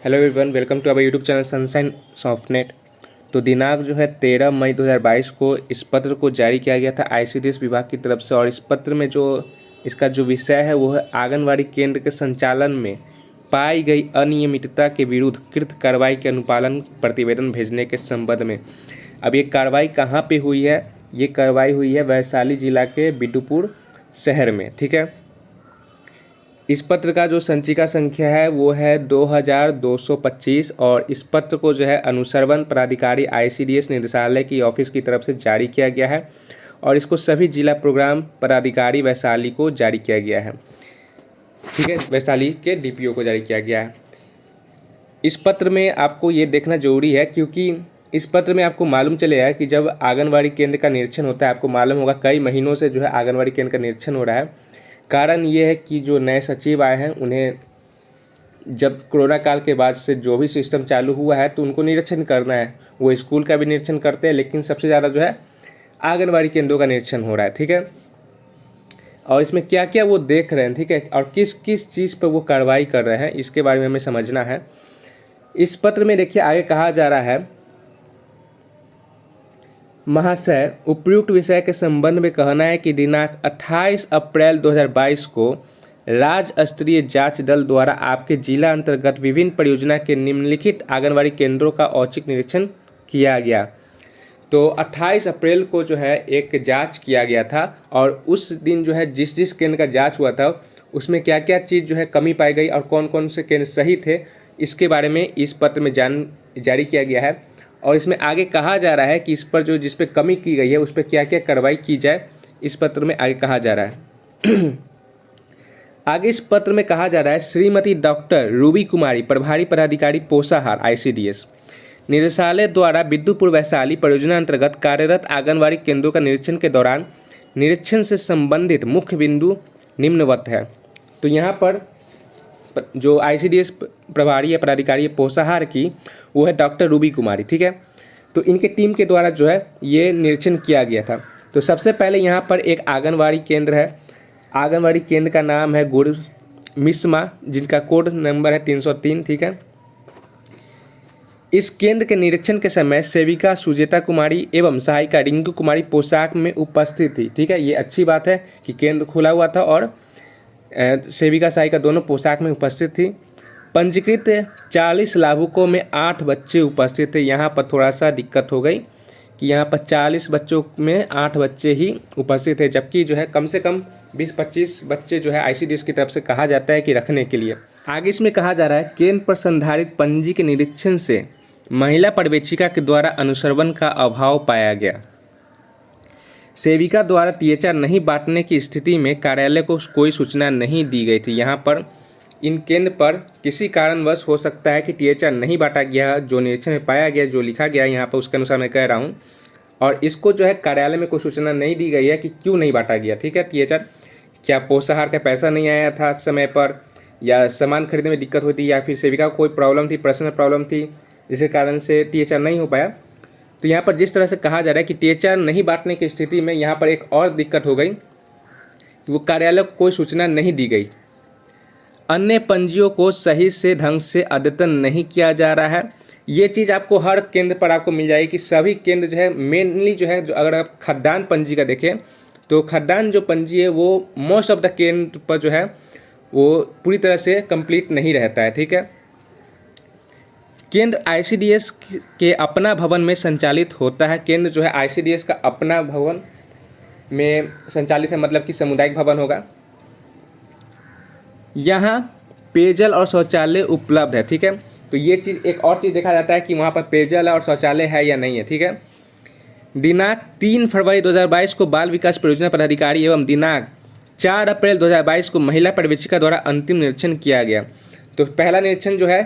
Hello everyone, welcome to our YouTube channel Sunshine Softnet. तो दिनांक जो है 13 मई 2022 को इस पत्र को जारी किया गया था आईसीडीएस विभाग की तरफ से। और इस पत्र में जो इसका जो विषय है वो है आंगनवाड़ी केंद्र के संचालन में पाई गई अनियमितता के विरुद्ध कृत कार्रवाई के अनुपालन प्रतिवेदन भेजने के संबंध में। अब ये कार्रवाई कहाँ पे हुई है? ये कार्रवाई हुई है वैशाली जिला के बिडुपुर शहर में। ठीक है, इस पत्र का जो संचिका संख्या है वो है 2225 और इस पत्र को जो है अनुश्रवण पदाधिकारी आईसीडीएस निदेशालय की ऑफिस की तरफ से जारी किया गया है और इसको सभी जिला प्रोग्राम पदाधिकारी वैशाली को जारी किया गया है। ठीक है, वैशाली के डीपीओ को जारी किया गया है। इस पत्र में आपको ये देखना जरूरी है क्योंकि इस पत्र में आपको मालूम चलेगा कि जब आंगनवाड़ी केंद्र का निरीक्षण होता है, आपको मालूम होगा कई महीनों से जो है आंगनवाड़ी केंद्र का निरीक्षण हो रहा है। कारण ये है कि जो नए सचिव आए हैं उन्हें जब कोरोना काल के बाद से जो भी सिस्टम चालू हुआ है तो उनको निरीक्षण करना है। वो स्कूल का भी निरीक्षण करते हैं, लेकिन सबसे ज़्यादा जो है आंगनवाड़ी केंद्रों का निरीक्षण हो रहा है। ठीक है, और इसमें क्या क्या वो देख रहे हैं, ठीक है, और किस किस चीज़ पर वो कार्रवाई कर रहे हैं, इसके बारे में हमें समझना है। इस पत्र में देखिए आगे कहा जा रहा है, महाशय, उपयुक्त विषय के संबंध में कहना है कि दिनांक 28 अप्रैल 2022 को राज्य स्तरीय जांच दल द्वारा आपके जिला अंतर्गत विभिन्न परियोजना के निम्नलिखित आंगनवाड़ी केंद्रों का औचक निरीक्षण किया गया। तो 28 अप्रैल को जो है एक जांच किया गया था और उस दिन जो है जिस जिस केंद्र का जांच हुआ था उसमें क्या क्या चीज़ जो है कमी पाई गई और कौन कौन से केंद्र सही थे, इसके बारे में इस पत्र में जारी किया गया है। और इसमें आगे कहा जा रहा है कि इस पर जो जिस पे कमी की गई है उस पर क्या क्या कार्रवाई की जाए, इस पत्र में आगे कहा जा रहा है। आगे इस पत्र में कहा जा रहा है, श्रीमती डॉक्टर रूबी कुमारी, प्रभारी पदाधिकारी पोषाहार आईसीडीएस निदेशालय द्वारा बिदुपुर वैशाली परियोजना अंतर्गत कार्यरत आंगनवाड़ी केंद्रों का निरीक्षण के दौरान निरीक्षण से संबंधित मुख्य बिंदु निम्नवत है। तो यहाँ पर जो आईसीडीएस प्रभारी या पदाधिकारी पोषाहार की वो है डॉक्टर रूबी कुमारी। ठीक है, तो इनके टीम के द्वारा जो है ये निरीक्षण किया गया था। तो सबसे पहले यहाँ पर एक आंगनवाड़ी केंद्र है। आंगनवाड़ी केंद्र का नाम है गुड़ मिस्मा, जिनका कोड नंबर है 303। ठीक है, इस केंद्र के निरीक्षण के समय सेविका सुजेता कुमारी एवं सहायिका रिंकू कुमारी पोशाक में उपस्थित थी। ठीक है, ये अच्छी बात है कि केंद्र खुला हुआ था और सेविका सहायिका दोनों पोशाक में उपस्थित थी। पंजीकृत 40 लाभुकों में 8 बच्चे उपस्थित थे। यहाँ पर थोड़ा सा दिक्कत हो गई कि यहाँ पर 40 बच्चों में 8 बच्चे ही उपस्थित थे, जबकि जो है कम से कम 20-25 बच्चे जो है आईसीडीएस की तरफ से कहा जाता है कि रखने के लिए। आगे इसमें कहा जा रहा है, केंद्र पर संधारित पंजी के निरीक्षण से महिला पर्यवेक्षिका के द्वारा अनुश्रवण का अभाव पाया गया। सेविका द्वारा टीएचआर नहीं बांटने की स्थिति में कार्यालय को कोई सूचना नहीं दी गई थी। यहाँ पर इन केंद्र पर किसी कारणवश हो सकता है कि टीएचआर नहीं बांटा गया, जो निरीक्षण में पाया गया, जो लिखा गया यहाँ पर उसके अनुसार मैं कह रहा हूँ। और इसको जो है कार्यालय में कोई सूचना नहीं दी गई है कि क्यों नहीं बांटा गया। ठीक है, टीएचआर क्या पोषाहार का पैसा नहीं आया था समय पर, या सामान खरीदने में दिक्कत होती, या फिर सेविका को कोई प्रॉब्लम थी, पर्सनल प्रॉब्लम थी जिसके कारण से टीएचआर नहीं हो पाया। तो यहाँ पर जिस तरह से कहा जा रहा है कि टीएचआर नहीं बांटने की स्थिति में यहाँ पर एक और दिक्कत हो गई कि वो कार्यालय को कोई सूचना नहीं दी गई। अन्य पंजियों को सही से ढंग से अद्यतन नहीं किया जा रहा है। ये चीज़ आपको हर केंद्र पर आपको मिल जाएगी कि सभी केंद्र जो है मेनली जो है, जो अगर आप खद्दान पंजी का देखें तो खद्दान जो पंजी है वो मोस्ट ऑफ द केंद्र पर जो है वो पूरी तरह से कंप्लीट नहीं रहता है। ठीक है, केंद्र आईसीडीएस के अपना भवन में संचालित होता है। केंद्र जो है आईसीडीएस का अपना भवन में संचालित है, मतलब कि सामुदायिक भवन होगा। यहाँ पेयजल और शौचालय उपलब्ध है। ठीक है, तो ये चीज़ एक और चीज़ देखा जाता है कि वहाँ पर पेयजल और शौचालय है या नहीं है। ठीक है, दिनांक 3 फरवरी 2022 को बाल विकास परियोजना पदाधिकारी एवं दिनांक 4 अप्रैल 2022 को महिला पर्यवेक्षिका द्वारा अंतिम निरीक्षण किया गया। तो पहला निरीक्षण जो है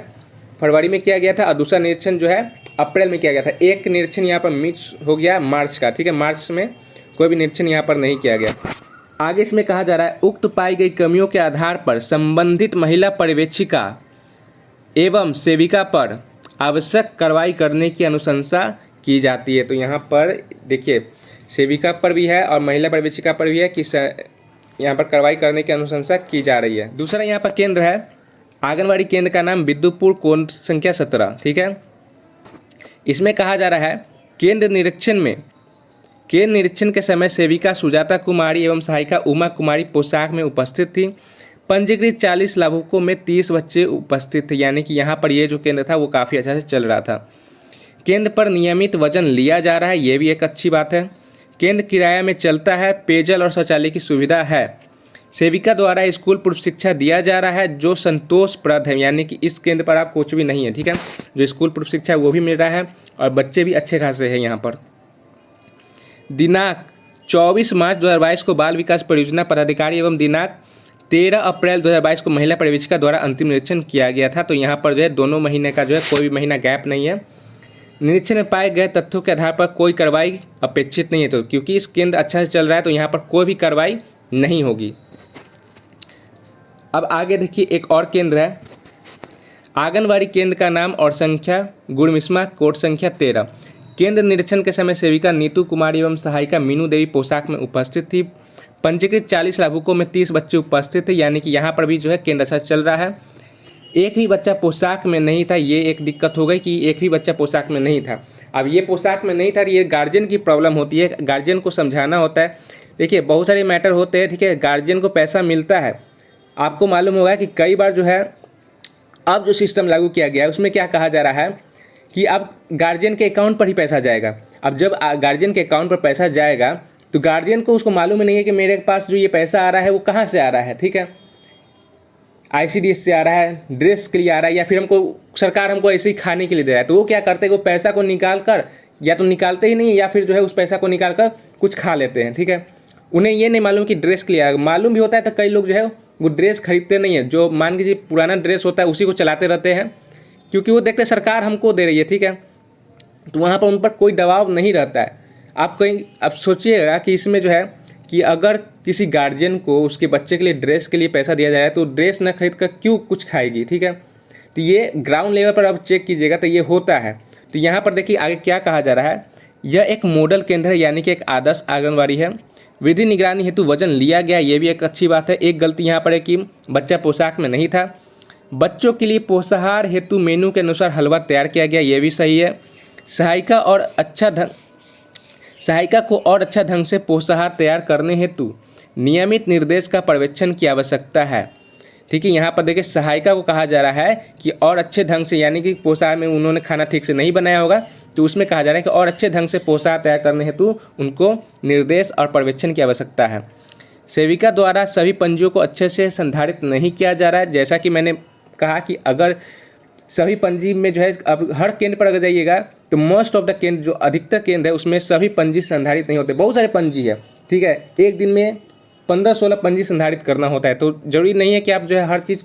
फरवरी में किया गया था और दूसरा निरीक्षण जो है अप्रैल में किया गया था। एक निरीक्षण यहाँ पर मिस हो गया मार्च का। ठीक है, मार्च में कोई भी निरीक्षण यहाँ पर नहीं किया गया। आगे इसमें कहा जा रहा है, उक्त पाई गई कमियों के आधार पर संबंधित महिला पर्यवेक्षिका एवं सेविका पर आवश्यक कार्रवाई करने की अनुशंसा की जाती है। तो यहाँ पर देखिए सेविका पर भी है और महिला पर्यवेक्षिका पर भी है कि यहाँ पर कार्रवाई करने की अनुशंसा की जा रही है। दूसरा यहाँ पर केंद्र है आंगनवाड़ी केंद्र का नाम बिद्दुपुर कोड संख्या 17, ठीक है। इसमें कहा जा रहा है केंद्र निरीक्षण के समय सेविका सुजाता कुमारी एवं सहायिका उमा कुमारी पोशाक में उपस्थित थी। पंजीकृत 40 लाभुकों में 30 बच्चे उपस्थित थे, यानी कि यहाँ पर ये जो केंद्र था वो काफ़ी अच्छा से चल रहा था। केंद्र पर नियमित वजन लिया जा रहा है, ये भी एक अच्छी बात है। केंद्र किराया में चलता है, पेयजल और शौचालय की सुविधा है। सेविका द्वारा स्कूल पूर्व शिक्षा दिया जा रहा है जो संतोषप्रद है, यानी कि इस केंद्र पर आप कुछ भी नहीं है, ठीक है। जो स्कूल पूर्व शिक्षा है वो भी मिल रहा है और बच्चे भी अच्छे खासे हैं यहाँ पर। दिनांक 24 मार्च 2022 को बाल विकास परियोजना पदाधिकारी एवं दिनांक 13 अप्रैल 2022 को महिला पर्यवेक्षिका द्वारा अंतिम निरीक्षण किया गया था। तो यहाँ पर जो है दोनों महीने का जो है कोई भी महीना गैप नहीं है। निरीक्षण में पाए गए तथ्यों के आधार पर कोई कार्रवाई अपेक्षित नहीं है, तो क्योंकि इस केंद्र अच्छा से चल रहा है तो यहाँ पर कोई भी कार्रवाई नहीं होगी। अब आगे देखिए एक और केंद्र है, आंगनवाड़ी केंद्र का नाम और संख्या गुड़मिस्मा कोड संख्या 13। केंद्र निरीक्षण के समय सेविका नीतू कुमारी एवं सहायिका मीनू देवी पोशाक में उपस्थित थी। पंजीकृत 40 लाभुकों में 30 बच्चे उपस्थित थे, यानी कि यहाँ पर भी जो है केंद्र अच्छा चल रहा है। एक ही बच्चा पोशाक में नहीं था, ये एक दिक्कत हो गई कि एक ही बच्चा पोशाक में नहीं था। अब ये पोशाक में नहीं था, ये गार्जियन की प्रॉब्लम होती है, गार्जियन को समझाना होता है। देखिए बहुत सारे मैटर होते हैं, ठीक है, गार्जियन को पैसा मिलता है। आपको मालूम होगा कि कई बार जो है अब जो सिस्टम लागू किया गया है उसमें क्या कहा जा रहा है कि अब गार्जियन के अकाउंट पर ही पैसा जाएगा। अब जब गार्जियन के अकाउंट पर पैसा जाएगा तो गार्जियन को उसको मालूम ही नहीं है कि मेरे पास जो ये पैसा आ रहा है वो कहाँ से आ रहा है, ठीक है। ICDS से आ रहा है, ड्रेस के लिए आ रहा है, या फिर सरकार हमको ऐसे ही खाने के लिए दे रहा है। तो वो क्या करते हैं, वो पैसा को निकाल कर या तो निकालते ही नहीं है या फिर जो है उस पैसा को निकाल कर कुछ खा लेते हैं, ठीक है। उन्हें ये नहीं मालूम कि ड्रेस के लिए आएगा। मालूम भी होता है तो कई लोग जो है वो ड्रेस खरीदते नहीं है, जो मान लीजिए पुराना ड्रेस होता है उसी को चलाते रहते हैं, क्योंकि वो देखते सरकार हमको दे रही है, ठीक है। तो वहाँ पर उन पर कोई दबाव नहीं रहता है। आप सोचिएगा कि इसमें जो है कि अगर किसी गार्जियन को उसके बच्चे के लिए ड्रेस के लिए पैसा दिया जा रहा है तो ड्रेस न खरीद कर क्यों कुछ खाएगी, ठीक है। तो ये ग्राउंड लेवल पर आप चेक कीजिएगा तो ये होता है। तो यहाँ पर देखिए आगे क्या कहा जा रहा है, यह एक मॉडल केंद्र है, यानी कि एक आदर्श आंगनवाड़ी है। विधि निगरानी हेतु वजन लिया गया, ये भी एक अच्छी बात है। एक गलती यहाँ पर है कि बच्चा पोशाक में नहीं था। बच्चों के लिए पोषाहार हेतु मेनू के अनुसार हलवा तैयार किया गया, ये भी सही है। सहायिका को और अच्छा ढंग से पोषाहार तैयार करने हेतु नियमित निर्देश का पर्यवेक्षण की आवश्यकता है, ठीक है। यहाँ पर देखिए सहायिका को कहा जा रहा है कि और अच्छे ढंग से, यानी कि पोषाहार में उन्होंने खाना ठीक से नहीं बनाया होगा तो उसमें कहा जा रहा है कि और अच्छे ढंग से पोषाहार तैयार करने हेतु उनको निर्देश और पर्यवेक्षण की आवश्यकता है। सेविका द्वारा सभी पंजियों को अच्छे से संधारित नहीं किया जा रहा है। जैसा कि मैंने कहा कि अगर सभी पंजी में जो है, अब हर केंद्र पर अगर जाइएगा तो मोस्ट ऑफ द केंद्र, जो अधिकतर केंद्र है उसमें सभी पंजी संधारित नहीं होते। बहुत सारे पंजी है, ठीक है, एक दिन में 15-16 पंजी संधारित करना होता है, तो जरूरी नहीं है कि आप जो है हर चीज़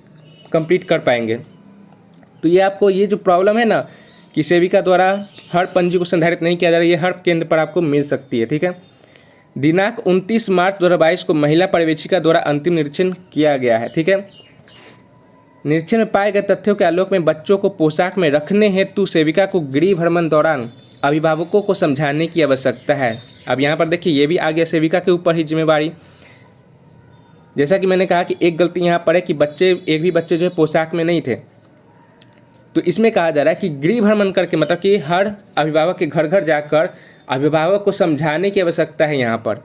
कंप्लीट कर पाएंगे। तो ये आपको ये जो प्रॉब्लम है ना कि सेविका द्वारा हर पंजी को संधारित नहीं किया जा रहा है, ये हर केंद्र पर आपको मिल सकती है, ठीक है। दिनांक 29 मार्च 2022 को महिला पर्यवेक्षिका द्वारा अंतिम निरीक्षण किया गया है, ठीक है। निरीक्षण में पाए गए तथ्यों के आलोक में बच्चों को पोशाक में रखने हेतु सेविका को गृह भ्रमण दौरान अभिभावकों को समझाने की आवश्यकता है। अब यहाँ पर देखिए ये भी आ गया सेविका के ऊपर ही जिम्मेवारी। जैसा कि मैंने कहा कि एक गलती यहाँ पर है कि एक भी बच्चे जो है पोशाक में नहीं थे, तो इसमें कहा जा रहा है कि गृह भ्रमण करके, मतलब कि हर अभिभावक के घर घर जाकर अभिभावक को समझाने की आवश्यकता है। यहाँ पर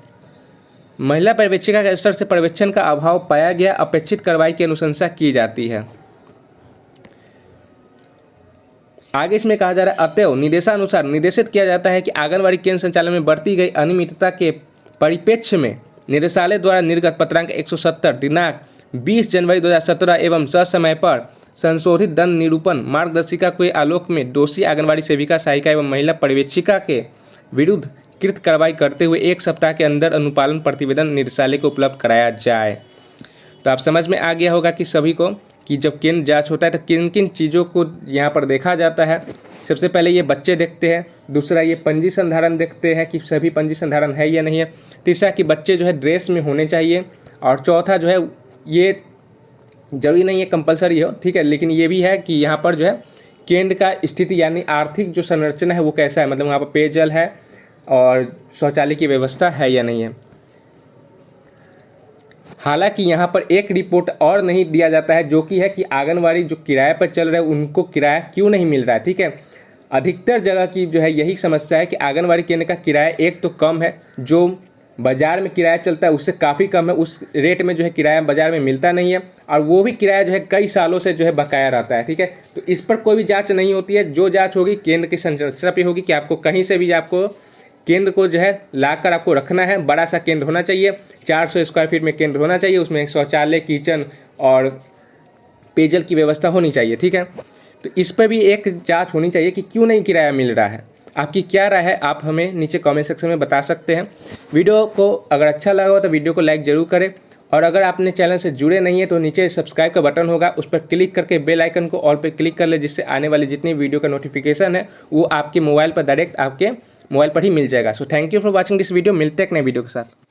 महिला पर्यवेक्षिका के स्तर से पर्यवेक्षण का अभाव पाया गया, अपेक्षित कार्रवाई की अनुशंसा की जाती है। आगे इसमें कहा जा रहा है अतएव निर्देशानुसार निर्देशित किया जाता है कि आंगनवाड़ी केंद्र संचालन में बढ़ती गई अनियमितता के परिप्रेक्ष्य में निदेशालय द्वारा निर्गत पत्रांक 170 दिनांक 20 जनवरी 2017 एवं समय पर संशोधित दंड निरूपण मार्गदर्शिका के आलोक में दोषी आंगनवाड़ी सेविका, सहायिका एवं महिला पर्यवेक्षिका के विरुद्ध कृत कार्रवाई करते हुए 1 सप्ताह के अंदर अनुपालन प्रतिवेदन निदेशालय को उपलब्ध कराया जाए। तो आप समझ में आ गया होगा कि सभी को कि जब केंद्र जांच होता है तो किन किन चीज़ों को यहाँ पर देखा जाता है। सबसे पहले ये बच्चे देखते हैं, दूसरा ये पंजी संधारण देखते हैं कि सभी पंजी संधारण है या नहीं है, तीसरा कि बच्चे जो है ड्रेस में होने चाहिए, और चौथा जो है ये जरूरी नहीं है कंपलसरी हो, ठीक है, लेकिन ये भी है कि यहाँ पर जो है केंद्र का स्थिति यानी आर्थिक जो संरचना है वो कैसा है, मतलब वहाँ पर पेयजल है और शौचालय की व्यवस्था है या नहीं है। हालांकि यहाँ पर एक रिपोर्ट और नहीं दिया जाता है, जो कि है कि आंगनवाड़ी जो किराए पर चल रहे हैं उनको किराया क्यों नहीं मिल रहा है। ठीक है, अधिकतर जगह की जो है यही समस्या है कि आंगनवाड़ी केंद्र का किराया एक तो कम है, जो बाज़ार में किराया चलता है उससे काफ़ी कम है, उस रेट में जो है किराया बाज़ार में मिलता नहीं है, और वो भी किराया जो है कई सालों से जो है बकाया रहता है। ठीक है, तो इस पर कोई भी जांच नहीं होती है। जो जांच होगी केंद्र की संरचना पे होगी कि आपको कहीं से भी आपको केंद्र को जो है लाकर आपको रखना है। बड़ा सा केंद्र होना चाहिए, 400 स्क्वायर फीट में केंद्र होना चाहिए, उसमें शौचालय, किचन और पेयजल की व्यवस्था होनी चाहिए। ठीक है, तो इस पर भी एक जांच होनी चाहिए कि क्यों नहीं किराया मिल रहा है। आपकी क्या राय है, आप हमें नीचे कमेंट सेक्शन में बता सकते हैं। वीडियो को अगर अच्छा लगा हो तो वीडियो को लाइक ज़रूर करें, और अगर आपने चैनल से जुड़े नहीं है तो नीचे सब्सक्राइब का बटन होगा, उस पर क्लिक करके बेल आइकन को ऑल पे क्लिक कर ले, जिससे आने वाली जितनी वीडियो का नोटिफिकेशन है वो आपके मोबाइल पर डायरेक्ट आपके मोबाइल पर ही मिल जाएगा। So thank you for watching this video. मिलते हैं एक नए वीडियो के साथ।